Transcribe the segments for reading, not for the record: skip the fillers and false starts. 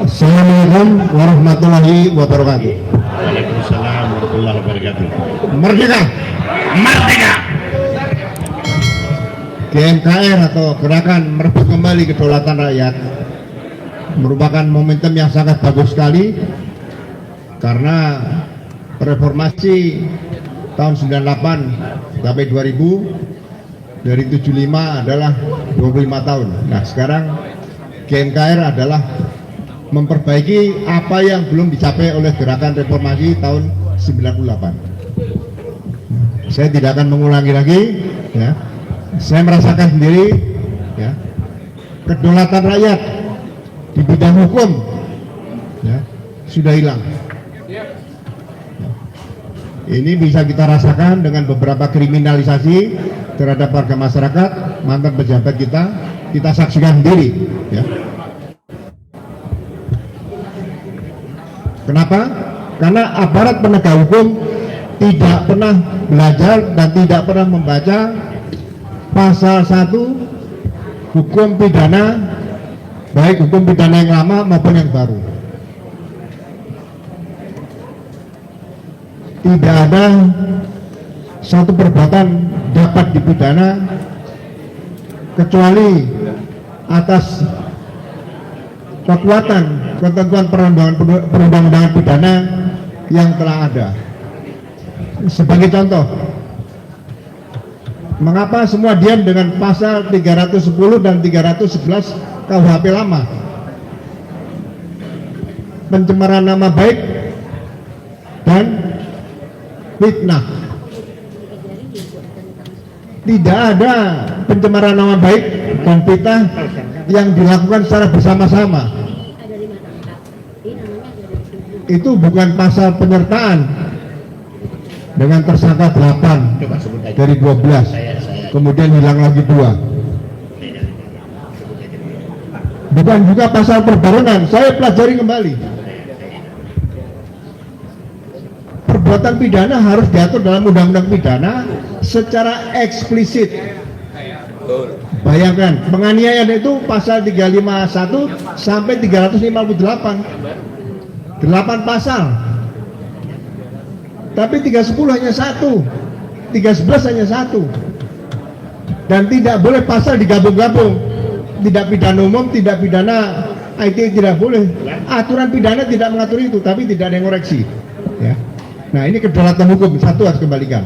Assalamualaikum warahmatullahi wabarakatuh. Waalaikumsalam warahmatullahi wabarakatuh. Merdeka! Merdeka! GMKR atau Gerakan Merebut Kembali Kedaulatan Rakyat merupakan momentum yang sangat bagus sekali karena reformasi tahun 98 sampai 2000 dari 75 adalah 25 tahun. Nah sekarang GMKR adalah memperbaiki apa yang belum dicapai oleh gerakan reformasi tahun 98. Saya tidak akan mengulangi lagi ya. Saya merasakan sendiri ya, kedaulatan rakyat di bidang hukum ya, sudah hilang. Ini bisa kita rasakan dengan beberapa kriminalisasi terhadap warga masyarakat, mantan pejabat kita saksikan sendiri ya. Kenapa? Karena aparat penegak hukum tidak pernah belajar dan tidak pernah membaca pasal 1 hukum pidana, baik hukum pidana yang lama maupun yang baru. Tidak ada satu perbuatan dapat dipidana kecuali atas kekuatan ketentuan perundang-undangan pidana yang telah ada. Sebagai contoh, mengapa semua diam dengan pasal 310 dan 311 KUHP lama? Pencemaran nama baik dan fitnah. Tidak ada pencemaran nama baik dan fitnah yang dilakukan secara bersama-sama. Itu bukan pasal penyertaan dengan tersangka 8 dari 12, kemudian hilang lagi 2. Bukan juga pasal perbarunan. Saya pelajari kembali. Perbuatan pidana harus diatur dalam undang-undang pidana secara eksplisit. Bayangkan, penganiayaan itu pasal 351 sampai 358. 8 pasal. Tapi 310 hanya 1, 311 hanya 1. Dan tidak boleh pasal digabung-gabung. Tidak pidana umum, tidak pidana IT, tidak boleh. Aturan pidana tidak mengatur itu, tapi tidak ada yang koreksi. Ya. Nah ini kedaulatan hukum, satu harus kembalikan.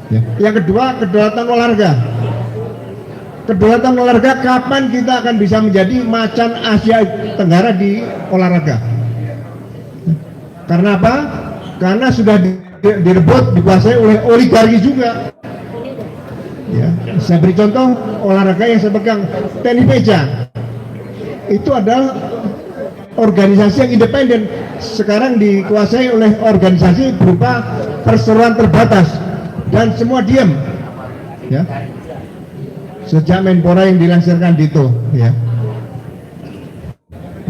Ya. Yang kedua, kedaulatan olahraga. Kedaulatan olahraga, kapan kita akan bisa menjadi macan Asia Tenggara di olahraga? Karena apa? Karena sudah direbut, dikuasai oleh oligarki juga. Ya, saya beri contoh olahraga yang saya pegang, tenis meja. Itu adalah organisasi yang independen. Sekarang dikuasai oleh organisasi berupa perseroan terbatas dan semua diam. Ya. Sejak Menpora yang dilansirkan Dito. Ya.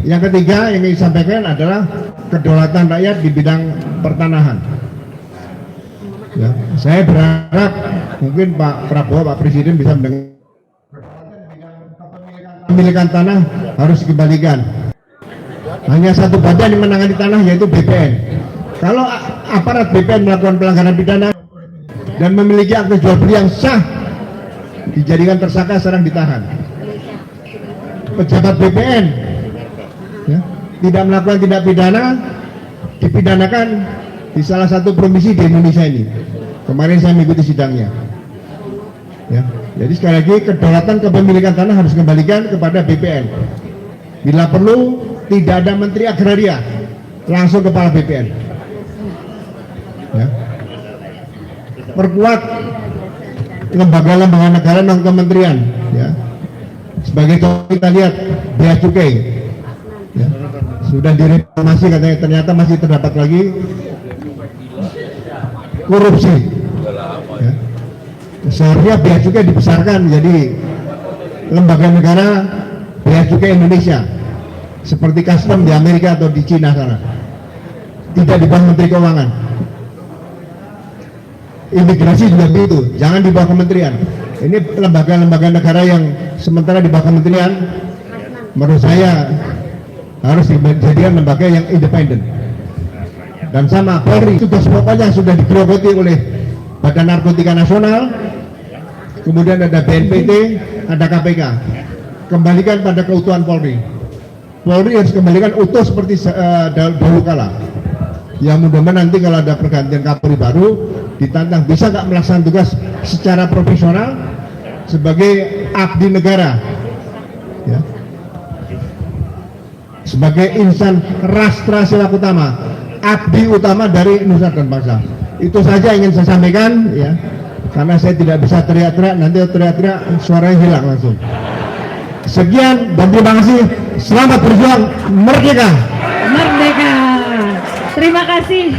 Yang ketiga yang ingin disampaikan adalah kedaulatan rakyat di bidang pertanahan. Ya, saya berharap mungkin Pak Prabowo, Pak Presiden bisa mendengar. Pemilikan tanah harus dikembalikan. Hanya satu badan yang menangani tanah, yaitu BPN. Kalau aparat BPN melakukan pelanggaran pidana dan memiliki akte jual beli yang sah, dijadikan tersangka, sekarang ditahan. Pejabat BPN ya, tidak melakukan tindak pidana, dipidanakan di salah satu provinsi di Indonesia ini. Kemarin saya mengikuti sidangnya. Ya, jadi sekali lagi kedaulatan kepemilikan tanah harus dikembalikan kepada BPN. Bila perlu tidak ada menteri agraria, langsung kepala BPN. Ya. Perkuat lembaga-lembaga negara non kementerian. Ya. Sebagai contoh kita lihat Bea Cukai. Ya. Sudah direformasi katanya, ternyata masih terdapat lagi korupsi. Ya. Seharusnya Bea Cukai dibesarkan menjadi lembaga negara Bea Cukai Indonesia, seperti custom di Amerika atau di Cina sana. Tidak di bawah Menteri Keuangan. Imigrasi juga begitu, jangan di bawah kementerian. Ini lembaga-lembaga negara yang sementara di bawah kementerian, menurut saya harus dijadikan lembaga yang independen. Dan sama Polri, tugas pokoknya sudah digerogoti oleh Badan Narkotika Nasional, kemudian ada BNPT, ada KPK. Kembalikan pada keutuhan Polri. Polri harus kembalikan utuh seperti dahulu kala. Ya mudah-mudahan nanti kalau ada pergantian Kapolri baru, ditantang bisa nggak melaksanakan tugas secara profesional sebagai abdi negara, ya, sebagai insan rastra sila utama, abdi utama dari nusa dan bangsa. Itu saja ingin saya sampaikan, ya, karena saya tidak bisa teriak-teriak, nanti teriak-teriak suaranya hilang langsung. Sekian dan terima kasih. Selamat berjuang, merdeka. Merdeka. Terima kasih.